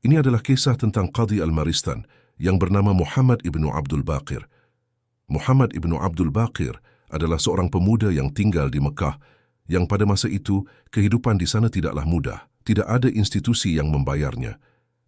Ini adalah kisah tentang Qadhi Al-Maristan yang bernama Muhammad ibnu Abdul Baqir. Muhammad ibnu Abdul Baqir adalah seorang pemuda yang tinggal di Mekah, yang pada masa itu kehidupan di sana tidaklah mudah. Tidak ada institusi yang membayarnya.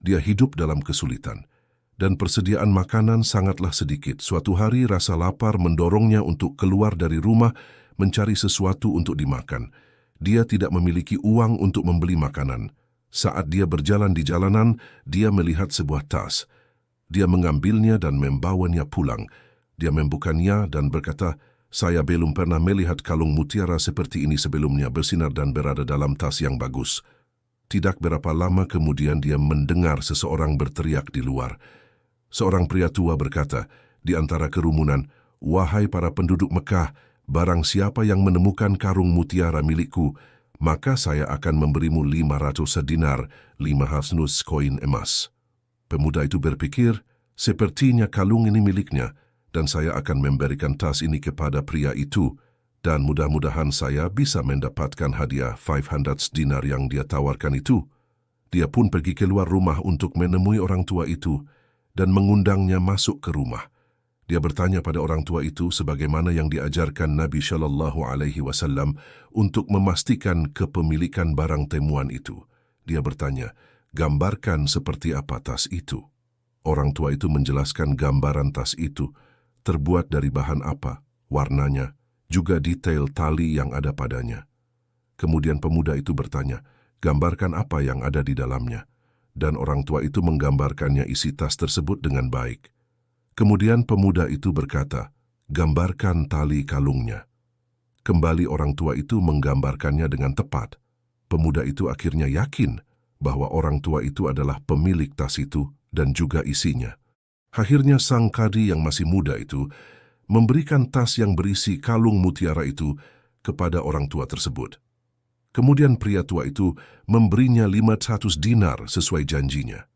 Dia hidup dalam kesulitan. Dan persediaan makanan sangatlah sedikit. Suatu hari rasa lapar mendorongnya untuk keluar dari rumah mencari sesuatu untuk dimakan. Dia tidak memiliki uang untuk membeli makanan. Saat dia berjalan di jalanan, dia melihat sebuah tas. Dia mengambilnya dan membawanya pulang. Dia membukanya dan berkata, "Saya belum pernah melihat kalung mutiara seperti ini sebelumnya, bersinar dan berada dalam tas yang bagus." Tidak berapa lama kemudian dia mendengar seseorang berteriak di luar. Seorang pria tua berkata di antara kerumunan, "Wahai para penduduk Mekah, barang siapa yang menemukan karung mutiara milikku, maka saya akan memberimu 500 dinar, 5 hasnus koin emas." Pemuda itu berpikir, sepertinya kalung ini miliknya, dan saya akan memberikan tas ini kepada pria itu, dan mudah-mudahan saya bisa mendapatkan hadiah 500 dinar yang dia tawarkan itu. Dia pun pergi keluar rumah untuk menemui orang tua itu, dan mengundangnya masuk ke rumah. Dia bertanya pada orang tua itu sebagaimana yang diajarkan Nabi Shallallahu Alaihi Wasallam untuk memastikan kepemilikan barang temuan itu. Dia bertanya, "Gambarkan seperti apa tas itu?" Orang tua itu menjelaskan gambaran tas itu, terbuat dari bahan apa, warnanya, juga detail tali yang ada padanya. Kemudian pemuda itu bertanya, "Gambarkan apa yang ada di dalamnya?" Dan orang tua itu menggambarkannya isi tas tersebut dengan baik. Kemudian pemuda itu berkata, "Gambarkan tali kalungnya." Kembali orang tua itu menggambarkannya dengan tepat. Pemuda itu akhirnya yakin bahwa orang tua itu adalah pemilik tas itu dan juga isinya. Akhirnya sang qadhi yang masih muda itu memberikan tas yang berisi kalung mutiara itu kepada orang tua tersebut. Kemudian pria tua itu memberinya 500 dinar sesuai janjinya.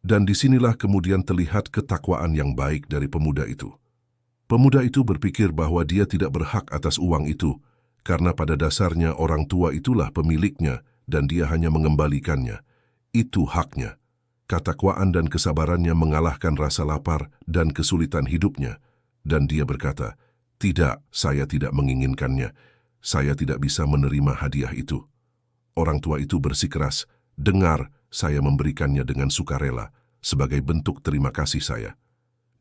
Dan disinilah kemudian terlihat ketakwaan yang baik dari pemuda itu. Pemuda itu berpikir bahwa dia tidak berhak atas uang itu, karena pada dasarnya orang tua itulah pemiliknya dan dia hanya mengembalikannya. Itu haknya. Ketakwaan dan kesabarannya mengalahkan rasa lapar dan kesulitan hidupnya. Dan dia berkata, "Tidak, saya tidak menginginkannya. Saya tidak bisa menerima hadiah itu." Orang tua itu bersikeras, "Dengar, saya memberikannya dengan sukarela, sebagai bentuk terima kasih saya."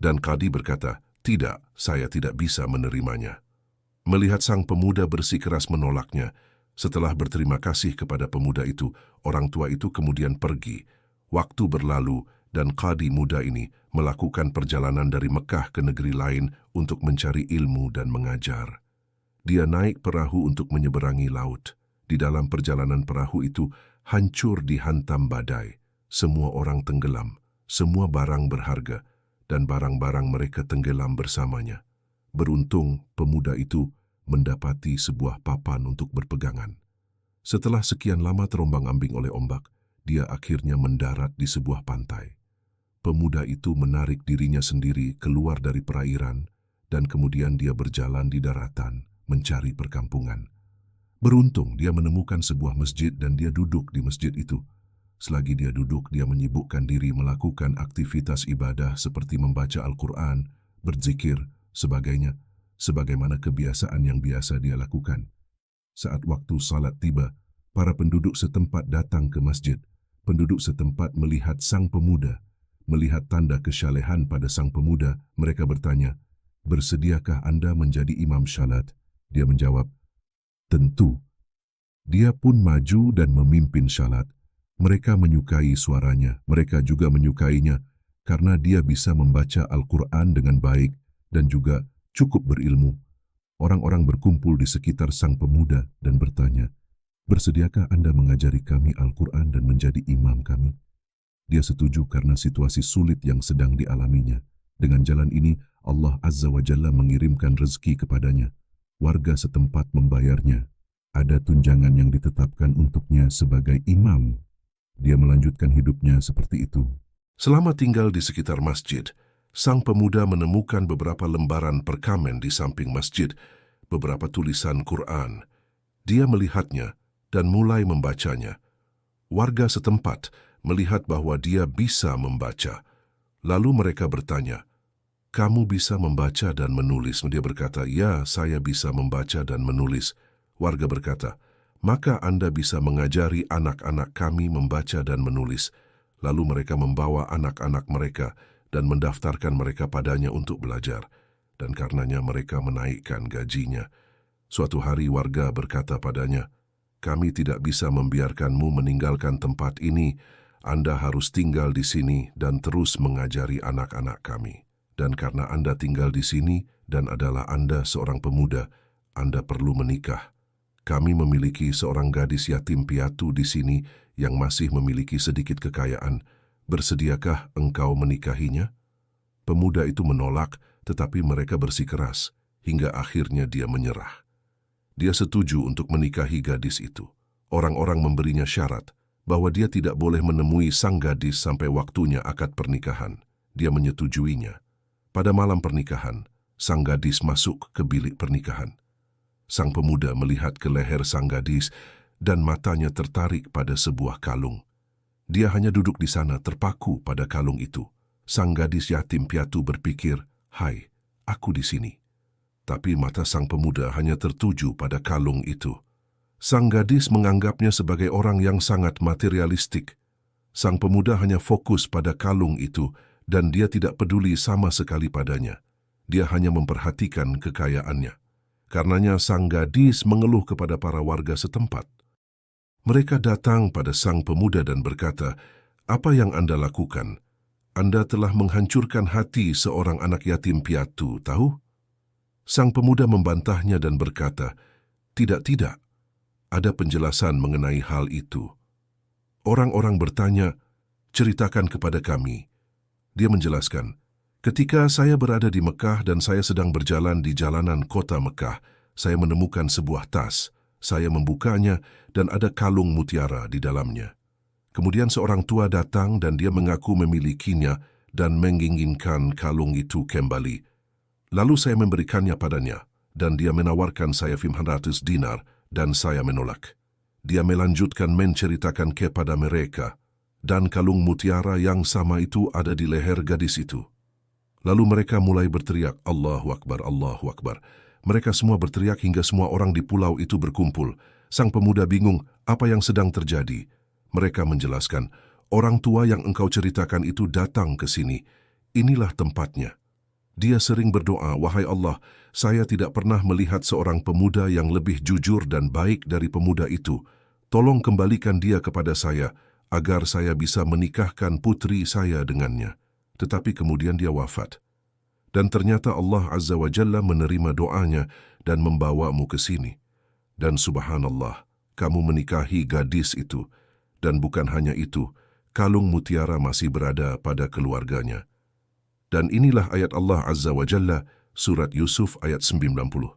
Dan qadhi berkata, "Tidak, saya tidak bisa menerimanya." Melihat sang pemuda bersikeras menolaknya, setelah berterima kasih kepada pemuda itu, orang tua itu kemudian pergi. Waktu berlalu, dan qadhi muda ini melakukan perjalanan dari Mekah ke negeri lain untuk mencari ilmu dan mengajar. Dia naik perahu untuk menyeberangi laut. Di dalam perjalanan perahu itu hancur dihantam badai. Semua orang tenggelam, semua barang berharga, dan barang-barang mereka tenggelam bersamanya. Beruntung pemuda itu mendapati sebuah papan untuk berpegangan. Setelah sekian lama terombang-ambing oleh ombak, dia akhirnya mendarat di sebuah pantai. Pemuda itu menarik dirinya sendiri keluar dari perairan, dan kemudian dia berjalan di daratan, mencari perkampungan. Beruntung dia menemukan sebuah masjid dan dia duduk di masjid itu. Selagi dia duduk, dia menyibukkan diri melakukan aktivitas ibadah seperti membaca Al-Quran, berzikir, sebagainya, sebagaimana kebiasaan yang biasa dia lakukan. Saat waktu salat tiba, para penduduk setempat datang ke masjid. Penduduk setempat melihat sang pemuda, melihat tanda kesyalehan pada sang pemuda. Mereka bertanya, "Bersediakah Anda menjadi imam syalat?" Dia menjawab, "Tentu." Dia pun maju dan memimpin syalat. Mereka menyukai suaranya, mereka juga menyukainya karena dia bisa membaca Al-Quran dengan baik dan juga cukup berilmu. Orang-orang berkumpul di sekitar sang pemuda dan bertanya, "Bersediakah Anda mengajari kami Al-Quran dan menjadi imam kami?" Dia setuju karena situasi sulit yang sedang dialaminya. Dengan jalan ini, Allah Azza wa Jalla mengirimkan rezeki kepadanya. Warga setempat membayarnya. Ada tunjangan yang ditetapkan untuknya sebagai imam. Dia melanjutkan hidupnya seperti itu. Selama tinggal di sekitar masjid, sang pemuda menemukan beberapa lembaran perkamen di samping masjid, beberapa tulisan Quran. Dia melihatnya dan mulai membacanya. Warga setempat melihat bahwa dia bisa membaca. Lalu mereka bertanya, "Kamu bisa membaca dan menulis?" Dia berkata, "Ya, saya bisa membaca dan menulis." Warga berkata, "Maka Anda bisa mengajari anak-anak kami membaca dan menulis." Lalu mereka membawa anak-anak mereka dan mendaftarkan mereka padanya untuk belajar, dan karenanya mereka menaikkan gajinya. Suatu hari warga berkata padanya, "Kami tidak bisa membiarkanmu meninggalkan tempat ini. Anda harus tinggal di sini dan terus mengajari anak-anak kami. Dan karena Anda tinggal di sini dan adalah Anda seorang pemuda, Anda perlu menikah. Kami memiliki seorang gadis yatim piatu di sini yang masih memiliki sedikit kekayaan. Bersediakah engkau menikahinya?" Pemuda itu menolak, tetapi mereka bersikeras, hingga akhirnya dia menyerah. Dia setuju untuk menikahi gadis itu. Orang-orang memberinya syarat bahwa dia tidak boleh menemui sang gadis sampai waktunya akad pernikahan. Dia menyetujuinya. Pada malam pernikahan, sang gadis masuk ke bilik pernikahan. Sang pemuda melihat ke leher sang gadis dan matanya tertarik pada sebuah kalung. Dia hanya duduk di sana terpaku pada kalung itu. Sang gadis yatim piatu berpikir, "Hai, aku di sini." Tapi mata sang pemuda hanya tertuju pada kalung itu. Sang gadis menganggapnya sebagai orang yang sangat materialistik. Sang pemuda hanya fokus pada kalung itu dan dia tidak peduli sama sekali padanya. Dia hanya memperhatikan kekayaannya. Karenanya sang gadis mengeluh kepada para warga setempat. Mereka datang pada sang pemuda dan berkata, "Apa yang Anda lakukan? Anda telah menghancurkan hati seorang anak yatim piatu, tahu?" Sang pemuda membantahnya dan berkata, Tidak, ada penjelasan mengenai hal itu." Orang-orang bertanya, "Ceritakan kepada kami." Dia menjelaskan, "Ketika saya berada di Mekah dan saya sedang berjalan di jalanan kota Mekah, saya menemukan sebuah tas. Saya membukanya dan ada kalung mutiara di dalamnya. Kemudian seorang tua datang dan dia mengaku memilikinya dan menginginkan kalung itu kembali. Lalu saya memberikannya padanya, dan dia menawarkan saya 500 dinar, dan saya menolak. Dia melanjutkan menceritakan kepada mereka, dan kalung mutiara yang sama itu ada di leher gadis itu. Lalu mereka mulai berteriak, "Allahu Akbar, Allahu Akbar." Mereka semua berteriak hingga semua orang di pulau itu berkumpul. Sang pemuda bingung apa yang sedang terjadi. Mereka menjelaskan, "Orang tua yang engkau ceritakan itu datang ke sini. Inilah tempatnya. Dia sering berdoa, 'Wahai Allah, saya tidak pernah melihat seorang pemuda yang lebih jujur dan baik dari pemuda itu. Tolong kembalikan dia kepada saya, agar saya bisa menikahkan putri saya dengannya.' Tetapi kemudian dia wafat. Dan ternyata Allah Azza wa Jalla menerima doanya dan membawamu ke sini. Dan subhanallah, kamu menikahi gadis itu. Dan bukan hanya itu, kalung mutiara masih berada pada keluarganya." Dan inilah ayat Allah Azza wa Jalla, surat Yusuf ayat 90.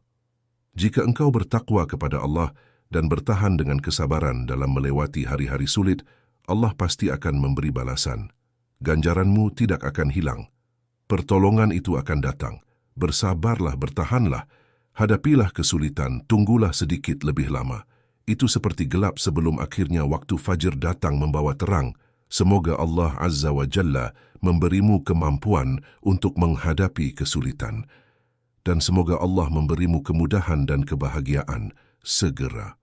"Jika engkau bertakwa kepada Allah dan bertahan dengan kesabaran dalam melewati hari-hari sulit, Allah pasti akan memberi balasan. Ganjaranmu tidak akan hilang. Pertolongan itu akan datang. Bersabarlah, bertahanlah. Hadapilah kesulitan, tunggulah sedikit lebih lama. Itu seperti gelap sebelum akhirnya waktu fajar datang membawa terang. Semoga Allah Azza wa Jalla memberimu kemampuan untuk menghadapi kesulitan. Dan semoga Allah memberimu kemudahan dan kebahagiaan segera."